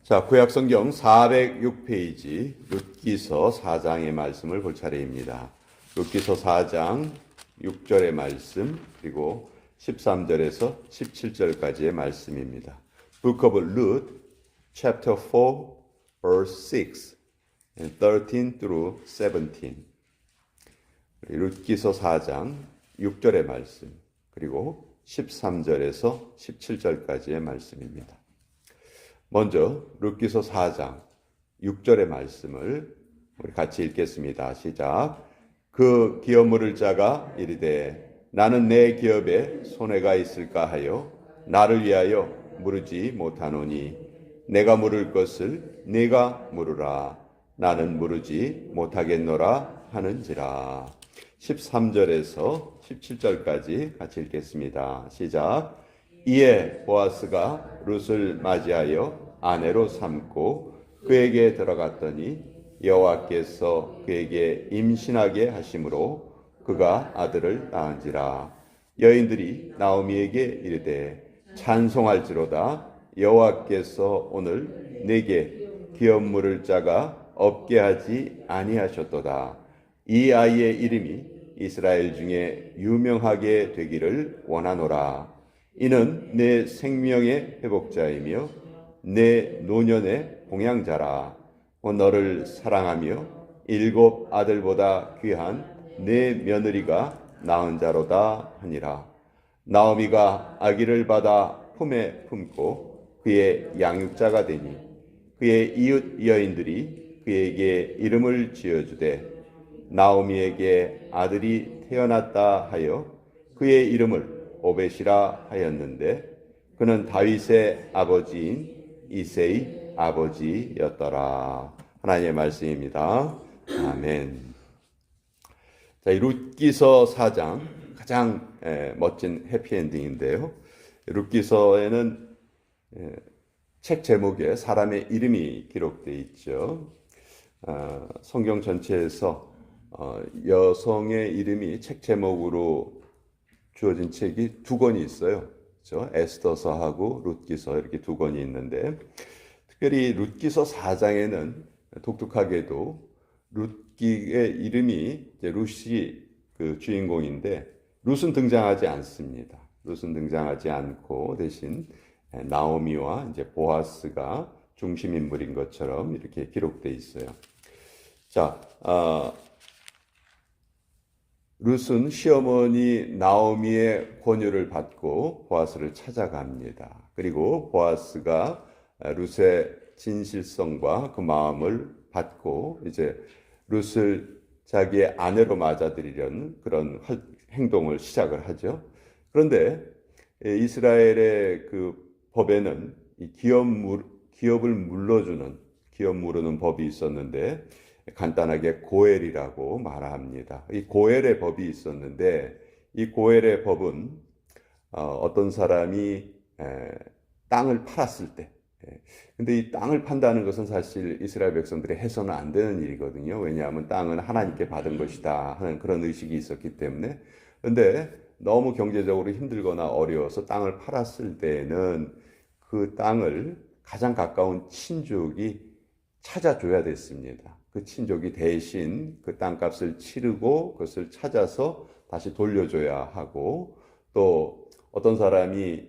자, 구약성경 406페이지 룻기서 4장의 말씀을 볼 차례입니다. 룻기서 4장 6절의 말씀 그리고 13절에서 17절까지의 말씀입니다. Book of Ruth, chapter 4, verse 6, and 13 through 17. 룻기서 4장 6절의 말씀 그리고 13절에서 17절까지의 말씀입니다. 먼저 룻기서 4장 6절의 말씀을 우리 같이 읽겠습니다. 시작. 그 기업 물을 자가 이르되 나는 내 기업에 손해가 있을까 하여 나를 위하여 물으지 못하노니 내가 물을 것을 네가 물으라 나는 물으지 못하겠노라 하는지라. 13절에서 17절까지 같이 읽겠습니다. 시작. 이에 보아스가 룻을 맞이하여 아내로 삼고 그에게 들어갔더니 여호와께서 그에게 임신하게 하심으로 그가 아들을 낳은지라. 여인들이 나오미에게 이르되 찬송할지로다 여호와께서 오늘 내게 기업 물을 자가 없게 하지 아니하셨도다. 이 아이의 이름이 이스라엘 중에 유명하게 되기를 원하노라. 이는 내 생명의 회복자이며 내 노년의 봉양자라. 너를 사랑하며 7 아들보다 귀한 내 며느리가 낳은 자로다 하니라. 나오미가 아기를 받아 품에 품고 그의 양육자가 되니 그의 이웃 여인들이 그에게 이름을 지어주되 나오미에게 아들이 태어났다 하여 그의 이름을 오벳이라 하였는데 그는 다윗의 아버지인 이새의 아버지였더라. 하나님의 말씀입니다. 아멘. 자, 이 룻기서 4장 가장 멋진 해피엔딩인데요. 룻기서에는 책 제목에 사람의 이름이 기록되어 있죠. 성경 전체에서 여성의 이름이 책 제목으로 주어진 책이 2권이 있어요. 그렇죠? 에스더서하고 룻기서 이렇게 2권이 있는데 특별히 룻기서 4장에는 독특하게도 룻기의 이름이 이제 룻이 그 주인공인데 룻은 등장하지 않습니다. 룻은 등장하지 않고 대신 나오미와 이제 보아스가 중심 인물인 것처럼 이렇게 기록되어 있어요. 자, 룻은 시어머니 나오미의 권유를 받고 보아스를 찾아갑니다. 그리고 보아스가 룻의 진실성과 그 마음을 받고 이제 룻을 자기의 아내로 맞아들이려는 그런 행동을 시작을 하죠. 그런데 이스라엘의 그 법에는 이 기업을 기업 물르는 법이 있었는데 간단하게 고엘이라고 말합니다. 이 고엘의 법이 있었는데 이 고엘의 법은 어떤 사람이 땅을 팔았을 때 근데 이 땅을 판다는 것은 사실 이스라엘 백성들이 해서는 안 되는 일이거든요. 왜냐하면 땅은 하나님께 받은 것이다 하는 그런 의식이 있었기 때문에. 그런데 너무 경제적으로 힘들거나 어려워서 땅을 팔았을 때에는 그 땅을 가장 가까운 친족이 찾아줘야 됐습니다. 그 친족이 대신 그 땅값을 치르고 그것을 찾아서 다시 돌려줘야 하고, 또 어떤 사람이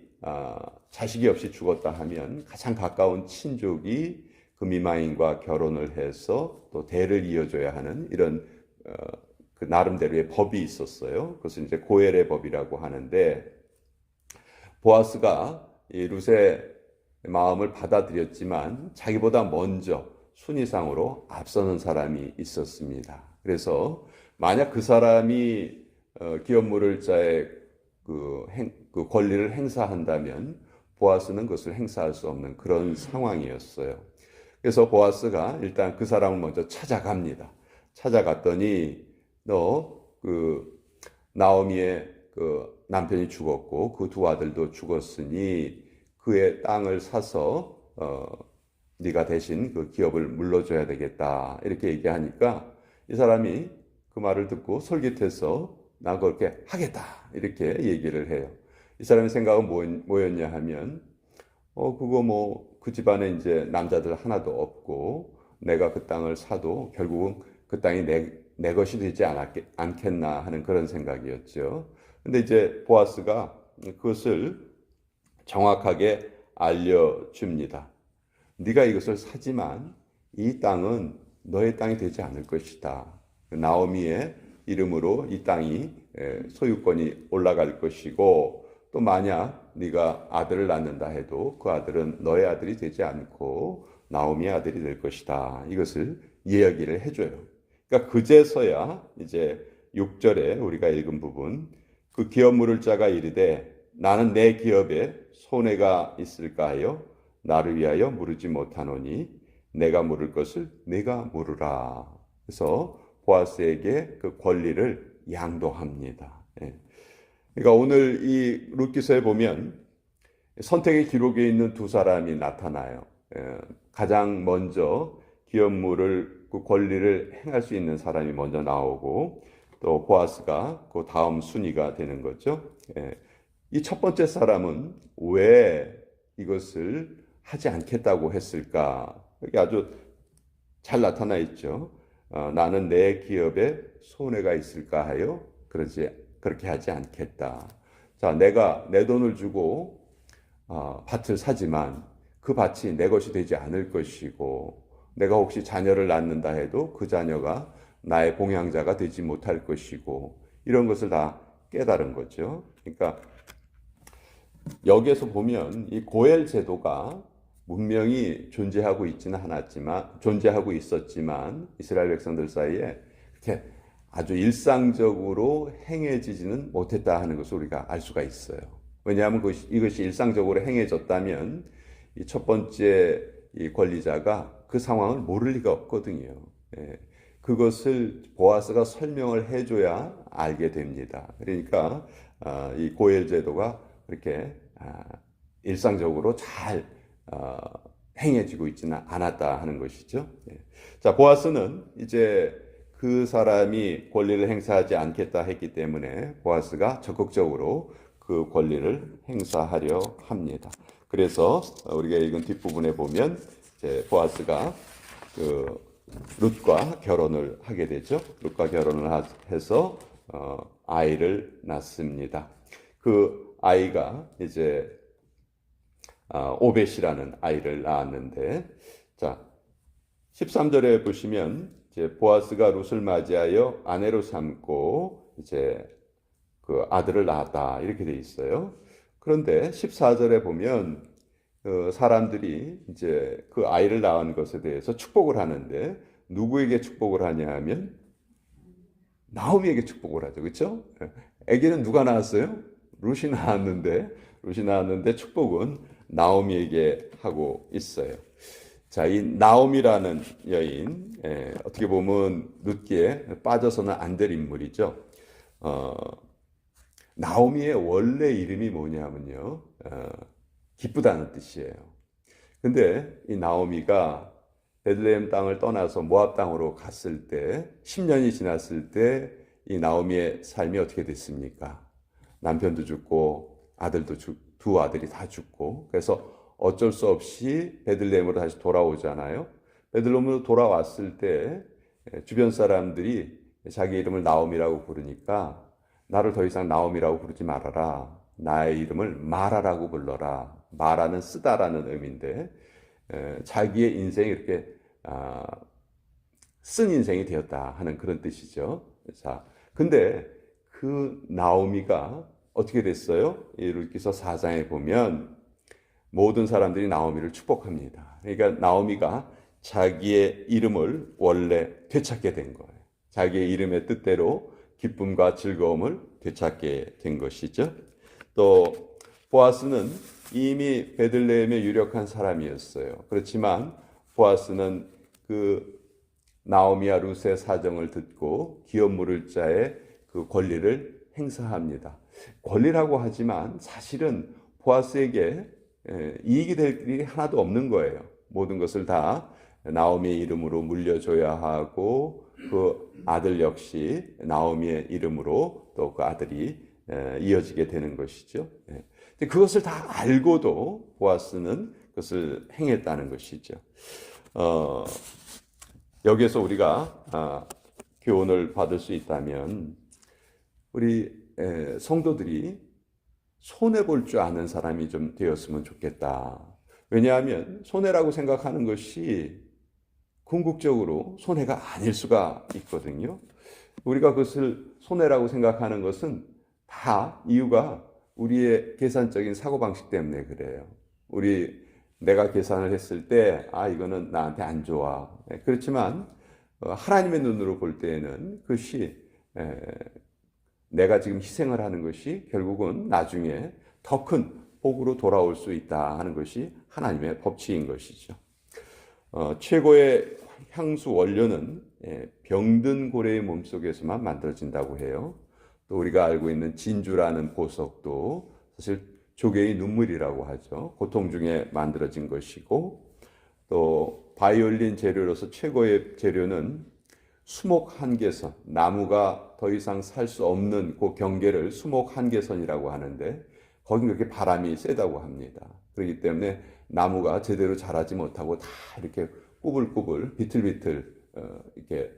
자식이 없이 죽었다 하면 가장 가까운 친족이 그 미망인과 결혼을 해서 또 대를 이어줘야 하는 이런 그 나름대로의 법이 있었어요. 그것을 이제 고엘의 법이라고 하는데, 보아스가 이 룻의 마음을 받아들였지만 자기보다 먼저 순위상으로 앞서는 사람이 있었습니다. 그래서 만약 그 사람이 기업 물을 자의 그 권리를 행사한다면 보아스는 그것을 행사할 수 없는 그런 상황이었어요. 그래서 보아스가 일단 그 사람을 먼저 찾아갑니다. 찾아갔더니 나오미의 그 남편이 죽었고 그 2 아들도 죽었으니 그의 땅을 사서 네가 대신 그 기업을 물러줘야 되겠다 이렇게 얘기하니까 이 사람이 그 말을 듣고 솔깃해서 나 그렇게 하겠다 이렇게 얘기를 해요. 이 사람의 생각은 뭐였냐 하면 그거 그 집안에 이제 남자들 하나도 없고 내가 그 땅을 사도 결국은 그 땅이 내 것이 되지 않겠나 하는 그런 생각이었죠. 근데 이제 보아스가 그것을 정확하게 알려줍니다. 네가 이것을 사지만 이 땅은 너의 땅이 되지 않을 것이다. 나오미의 이름으로 이 땅이 소유권이 올라갈 것이고, 또 만약 네가 아들을 낳는다 해도 그 아들은 너의 아들이 되지 않고 나오미의 아들이 될 것이다. 이것을 이야기를 해줘요. 그러니까 그제서야 이제 6절에 우리가 읽은 부분, 그 기업 물을 자가 이르되 나는 내 기업에 손해가 있을까 하여 나를 위하여 물으지 못하노니 내가 물을 것을 내가 물으라. 그래서 보아스에게 그 권리를 양도합니다. 그러니까 오늘 이 룻기서에 보면 선택의 기록에 있는 두 사람이 나타나요. 가장 먼저 기업물을 그 권리를 행할 수 있는 사람이 먼저 나오고, 또 보아스가 그 다음 순위가 되는 거죠. 이 첫 번째 사람은 왜 이것을 하지 않겠다고 했을까? 여기 아주 잘 나타나 있죠. 나는 내 기업에 손해가 있을까 하여 그렇게 하지 않겠다. 자, 내가 내 돈을 주고 밭을 사지만 그 밭이 내 것이 되지 않을 것이고, 내가 혹시 자녀를 낳는다 해도 그 자녀가 나의 봉양자가 되지 못할 것이고, 이런 것을 다 깨달은 거죠. 그러니까 여기에서 보면 이 고엘 제도가 분명히 존재하고 있었지만 이스라엘 백성들 사이에 그렇게 아주 일상적으로 행해지지는 못했다 하는 것을 우리가 알 수가 있어요. 왜냐하면 이것이 일상적으로 행해졌다면 이 첫 번째 이 권리자가 그 상황을 모를 리가 없거든요. 그것을 보아스가 설명을 해줘야 알게 됩니다. 그러니까 이 고엘 제도가 그렇게 일상적으로 잘 행해지고 있지는 않았다 하는 것이죠. 자, 보아스는 이제 그 사람이 권리를 행사하지 않겠다 했기 때문에 보아스가 적극적으로 그 권리를 행사하려 합니다. 그래서 우리가 읽은 뒷부분에 보면 이제 보아스가 그 룻과 결혼을 하게 되죠. 룻과 결혼을 해서 아이를 낳습니다. 그 아이가 이제 오벳이라는 아이를 낳았는데, 자 13절에 보시면 이제 보아스가 룻을 맞이하여 아내로 삼고 이제 그 아들을 낳았다 이렇게 돼 있어요. 그런데 14절에 보면 사람들이 이제 그 아이를 낳은 것에 대해서 축복을 하는데, 누구에게 축복을 하냐 하면 나오미에게 축복을 하죠. 그렇죠? 아기는 누가 낳았어요? 룻이 낳았는데 축복은 나오미에게 하고 있어요. 자, 이 나오미라는 여인, 어떻게 보면 룻기에 빠져서는 안 될 인물이죠. 나오미의 원래 이름이 뭐냐면요, 기쁘다는 뜻이에요. 근데 이 나오미가 베들레헴 땅을 떠나서 모압 땅으로 갔을 때, 10년이 지났을 때 이 나오미의 삶이 어떻게 됐습니까? 남편도 죽고 두 아들이 다 죽고, 그래서 어쩔 수 없이 베들레헴으로 다시 돌아오잖아요. 베들레헴으로 돌아왔을 때 주변 사람들이 자기 이름을 나오미라고 부르니까 나를 더 이상 나오미라고 부르지 말아라. 나의 이름을 마라라고 불러라. 마라는 쓰다라는 의미인데 자기의 인생이 이렇게 쓴 인생이 되었다 하는 그런 뜻이죠. 자, 근데 그 나오미가 어떻게 됐어요? 이 룻기서 4장에 보면 모든 사람들이 나오미를 축복합니다. 그러니까 나오미가 자기의 이름을 원래 되찾게 된 거예요. 자기의 이름의 뜻대로 기쁨과 즐거움을 되찾게 된 것이죠. 또 보아스는 이미 베들레헴에 유력한 사람이었어요. 그렇지만 보아스는 그 나오미와 룻의 사정을 듣고 기업 물을 자의 그 권리를 행사합니다. 권리라고 하지만 사실은 보아스에게 이익이 될 일이 하나도 없는 거예요. 모든 것을 다 나오미의 이름으로 물려줘야 하고, 그 아들 역시 나오미의 이름으로 또 그 아들이 이어지게 되는 것이죠. 그것을 다 알고도 보아스는 것을 행했다는 것이죠. 여기에서 우리가 교훈을 받을 수 있다면 우리 성도들이 손해볼 줄 아는 사람이 좀 되었으면 좋겠다. 왜냐하면 손해라고 생각하는 것이 궁극적으로 손해가 아닐 수가 있거든요. 우리가 그것을 손해라고 생각하는 것은 다 이유가 우리의 계산적인 사고방식 때문에 그래요. 내가 계산을 했을 때 이거는 나한테 안 좋아. 그렇지만 하나님의 눈으로 볼 때에는 그것이 내가 지금 희생을 하는 것이 결국은 나중에 더 큰 복으로 돌아올 수 있다 하는 것이 하나님의 법칙인 것이죠. 최고의 향수 원료는 병든 고래의 몸속에서만 만들어진다고 해요. 또 우리가 알고 있는 진주라는 보석도 사실 조개의 눈물이라고 하죠. 고통 중에 만들어진 것이고, 또 바이올린 재료로서 최고의 재료는 수목 한계선, 나무가 더 이상 살 수 없는 그 경계를 수목 한계선이라고 하는데 거기 그렇게 바람이 세다고 합니다. 그렇기 때문에 나무가 제대로 자라지 못하고 다 이렇게 꾸불꾸불 비틀비틀 이렇게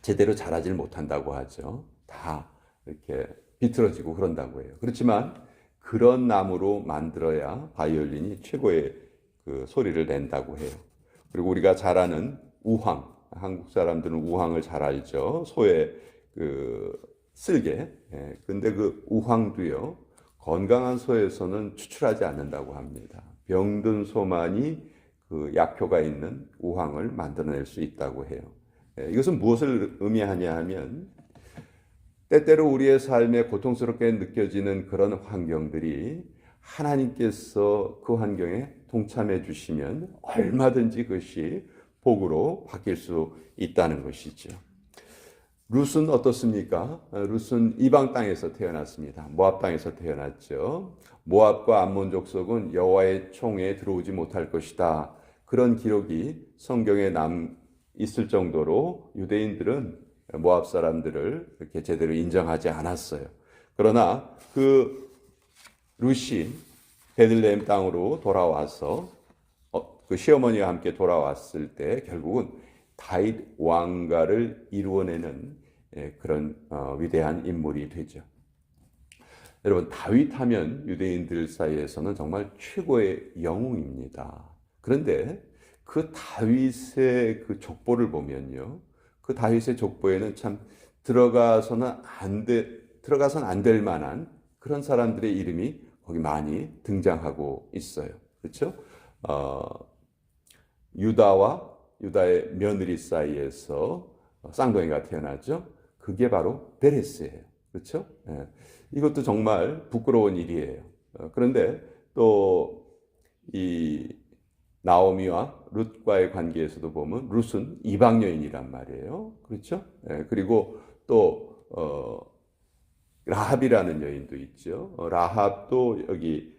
제대로 자라질 못한다고 하죠. 다 이렇게 비틀어지고 그런다고 해요. 그렇지만 그런 나무로 만들어야 바이올린이 최고의 그 소리를 낸다고 해요. 그리고 우리가 잘 아는 우황, 한국 사람들은 우황을 잘 알죠. 소의 쓸개. 근데 그 우황도요, 건강한 소에서는 추출하지 않는다고 합니다. 병든 소만이 그 약효가 있는 우황을 만들어낼 수 있다고 해요. 이것은 무엇을 의미하냐 하면 때때로 우리의 삶에 고통스럽게 느껴지는 그런 환경들이 하나님께서 그 환경에 동참해 주시면 얼마든지 그것이 복으로 바뀔 수 있다는 것이죠. 룻은 어떻습니까? 룻은 이방 땅에서 태어났습니다. 모압 땅에서 태어났죠. 모압과 암몬 족속은 여호와의 총에 들어오지 못할 것이다. 그런 기록이 성경에 있을 정도로 유대인들은 모압 사람들을 그렇게 제대로 인정하지 않았어요. 그러나 그 룻이 베들레헴 땅으로 돌아와서 그 시어머니와 함께 돌아왔을 때 결국은 다윗 왕가를 이루어내는 그런 위대한 인물이 되죠. 여러분, 다윗 하면 유대인들 사이에서는 정말 최고의 영웅입니다. 그런데 그 다윗의 그 족보를 보면요, 그 다윗의 족보에는 참 들어가서는 안 될 만한 그런 사람들의 이름이 거기 많이 등장하고 있어요. 그렇죠? 유다의 며느리 사이에서 쌍둥이가 태어나죠. 그게 바로 베레스예요. 그렇죠? 이것도 정말 부끄러운 일이에요. 그런데 또 이 나오미와 룻과의 관계에서도 보면 룻은 이방 여인이란 말이에요. 그렇죠? 그리고 또 라합이라는 여인도 있죠. 라합도 여기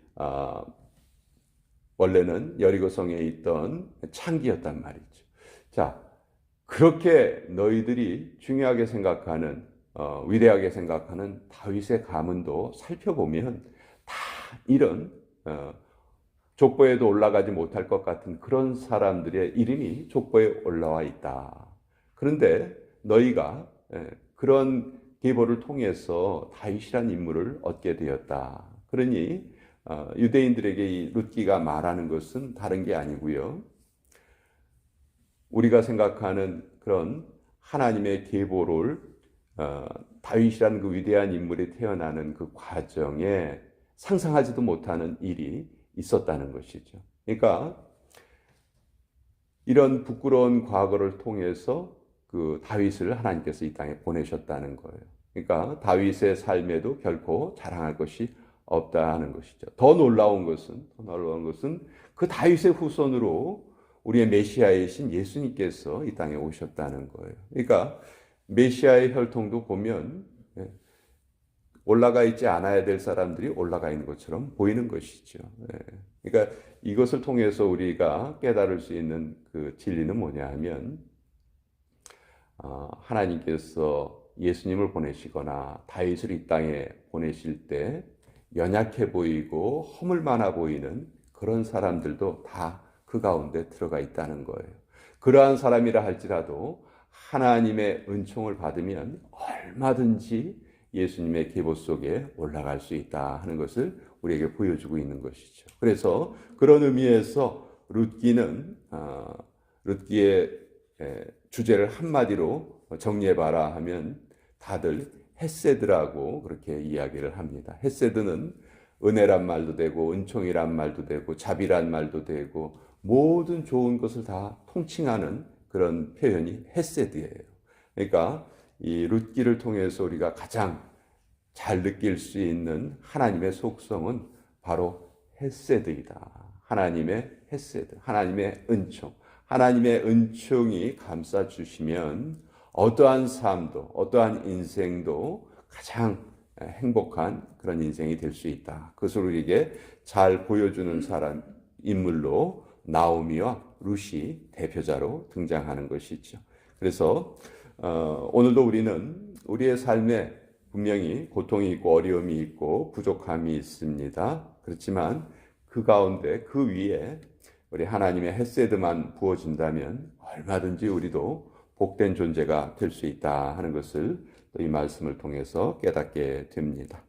원래는 여리고성에 있던 창기였단 말이죠. 자, 그렇게 너희들이 중요하게 생각하는 위대하게 생각하는 다윗의 가문도 살펴보면 다 이런 족보에도 올라가지 못할 것 같은 그런 사람들의 이름이 족보에 올라와 있다. 그런데 너희가 그런 계보를 통해서 다윗이라는 인물을 얻게 되었다. 그러니 유대인들에게 이 룻기가 말하는 것은 다른 게 아니고요. 우리가 생각하는 그런 하나님의 계보를 다윗이라는 그 위대한 인물이 태어나는 그 과정에 상상하지도 못하는 일이 있었다는 것이죠. 그러니까 이런 부끄러운 과거를 통해서 그 다윗을 하나님께서 이 땅에 보내셨다는 거예요. 그러니까 다윗의 삶에도 결코 자랑할 것이 없다 하는 것이죠. 더 놀라운 것은 그 다윗의 후손으로 우리의 메시아이신 예수님께서 이 땅에 오셨다는 거예요. 그러니까 메시아의 혈통도 보면 올라가 있지 않아야 될 사람들이 올라가 있는 것처럼 보이는 것이죠. 그러니까 이것을 통해서 우리가 깨달을 수 있는 그 진리는 뭐냐 하면 하나님께서 예수님을 보내시거나 다윗을 이 땅에 보내실 때 연약해 보이고 허물 많아 보이는 그런 사람들도 다 그 가운데 들어가 있다는 거예요. 그러한 사람이라 할지라도 하나님의 은총을 받으면 얼마든지 예수님의 계보 속에 올라갈 수 있다 하는 것을 우리에게 보여주고 있는 것이죠. 그래서 그런 의미에서 룻기의 주제를 한마디로 정리해봐라 하면 다들 헤세드라고 그렇게 이야기를 합니다. 헤세드는 은혜란 말도 되고 은총이란 말도 되고 자비란 말도 되고 모든 좋은 것을 다 통칭하는 그런 표현이 헤세드예요. 그러니까 이 룻기를 통해서 우리가 가장 잘 느낄 수 있는 하나님의 속성은 바로 헤세드이다. 하나님의 헤세드, 하나님의 은총. 하나님의 은총이 감싸 주시면 어떠한 삶도, 어떠한 인생도 가장 행복한 그런 인생이 될 수 있다. 그것을 우리에게 잘 보여주는 사람, 인물로 나오미와 룻이 대표자로 등장하는 것이죠. 그래서 오늘도 우리는 우리의 삶에 분명히 고통이 있고 어려움이 있고 부족함이 있습니다. 그렇지만 그 가운데 그 위에 우리 하나님의 헤세드만 부어진다면 얼마든지 우리도 복된 존재가 될 수 있다 하는 것을 또 이 말씀을 통해서 깨닫게 됩니다.